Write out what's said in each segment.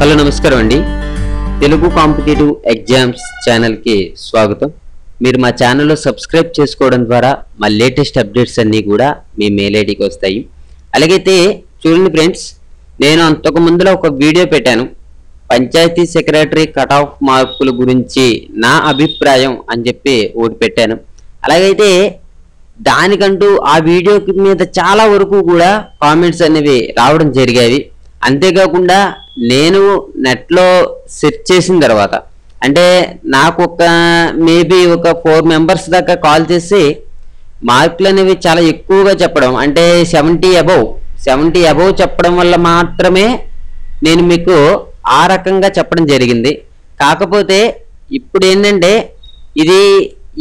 Hello నమస్కారం అండి. Telugu competitive exams ఛానల్కి స్వాగతం. మీరు మా ఛానల్లో సబ్స్క్రైబ్ చేసుకోవడం ద్వారా మా లేటెస్ట్ అప్డేట్స్ అన్నీ కూడా మీ మెయిల్ ఐడికి వస్తాయి. అలాగైతే చూడండి ఫ్రెండ్స్, నేను అంతకు ముందులో ఒక వీడియో పెట్టాను, పంచాయతీ సెక్రటరీ కట్ ఆఫ్ మార్కుల గురించి నా అభిప్రాయం అని చెప్పి ఒకటి పెట్టాను. అలాగైతే దానికంటూ ఆ వీడియో మీద చాలా వరకు కూడా కామెంట్స్ అనేవి రావడం జరిగాయి. అంతేకాకుండా నేను నెట్లో సెర్చ్ చేసిన తర్వాత అంటే నాకు మేబీ ఒక 4 మెంబర్స్ దాకా కాల్ చేసి మార్కులు అనేవి చాలా ఎక్కువగా చెప్పడం, అంటే 70 అబవ్ చెప్పడం వల్ల మాత్రమే నేను మీకు ఆ రకంగా చెప్పడం జరిగింది. కాకపోతే ఇప్పుడు ఏంటంటే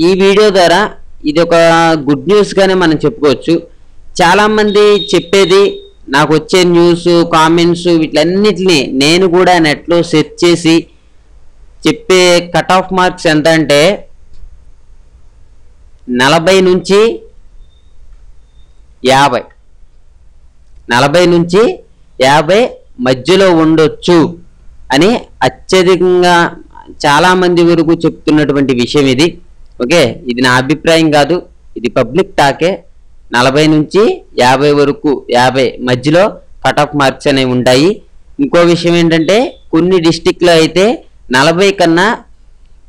ఈ వీడియో ద్వారా ఇది ఒక గుడ్ న్యూస్గానే మనం చెప్పుకోవచ్చు. చాలామంది చెప్పేది నాకు వచ్చే న్యూస్ కామెంట్స్ వీటన్నిటిని నేను కూడా నెట్లో సెర్చ్ చేసి చెప్పే కట్ ఆఫ్ మార్క్స్ ఎంత అంటే 40 నుంచి 50 మధ్యలో ఉండొచ్చు అని అత్యధికంగా చాలామంది వరకు చెప్తున్నటువంటి విషయం ఇది. ఓకే, ఇది నా అభిప్రాయం కాదు, ఇది పబ్లిక్ టాకే. 40 నుంచి 50 వరకు 50 మధ్యలో కట్ ఆఫ్ మార్క్స్ అనేవి ఉంటాయి. ఇంకో విషయం ఏంటంటే కొన్ని డిస్టిక్లో అయితే 40 కన్నా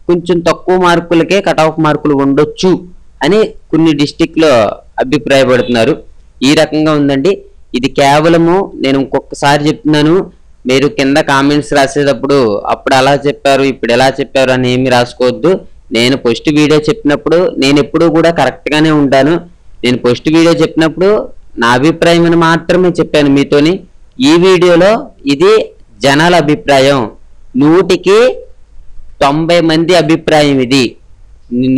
కొంచెం తక్కువ మార్కులకే కట్ ఆఫ్ మార్కులు ఉండొచ్చు అని కొన్ని డిస్టిక్లో అభిప్రాయపడుతున్నారు. ఈ రకంగా ఉందండి. ఇది కేవలము నేను ఇంకొకసారి చెప్తున్నాను, మీరు కింద కామెంట్స్ రాసేటప్పుడు అప్పుడు అలా చెప్పారు ఇప్పుడు ఎలా చెప్పారు అని ఏమి రాసుకోవద్దు. నేను ఫస్ట్ వీడియో చెప్పినప్పుడు నేను ఎప్పుడూ కూడా కరెక్ట్గానే ఉంటాను. నేను ఫస్ట్ వీడియో చెప్పినప్పుడు నా అభిప్రాయం అని మాత్రమే చెప్పాను మీతోని. ఈ వీడియోలో ఇది జనాల అభిప్రాయం, 100కి 90 మంది అభిప్రాయం. ఇది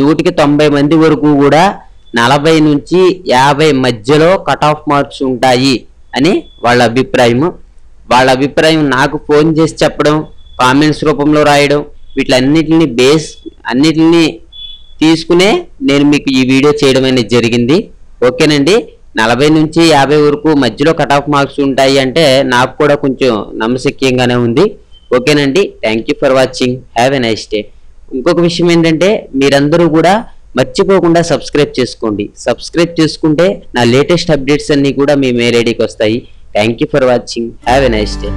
100కి 90 మంది వరకు కూడా 40 నుంచి 50 మధ్యలో కట్ ఆఫ్ మార్క్స్ ఉంటాయి అని వాళ్ళ అభిప్రాయము. వాళ్ళ అభిప్రాయం నాకు ఫోన్ చేసి చెప్పడం, కామెంట్స్ రూపంలో రాయడం, అన్నిటిని తీసుకునే నేను మీకు ఈ వీడియో చేయడం అనేది జరిగింది. ఓకేనండి, 40 నుంచి 50 వరకు మధ్యలో కట్ ఆఫ్ మార్క్స్ ఉంటాయి అంటే నాకు కూడా కొంచెం నమ్మశక్యంగానే ఉంది. ఓకేనండి, thank you for watching, have a nice day. ఇంకొక విషయం ఏంటంటే మీరందరూ కూడా మర్చిపోకుండా సబ్స్క్రైబ్ చేసుకోండి. సబ్స్క్రైబ్ చేసుకుంటే నా లేటెస్ట్ అప్డేట్స్ అన్నీ కూడా మీ మెయిల్ ఐడికి వస్తాయి. Thank you for watching, have a nice day.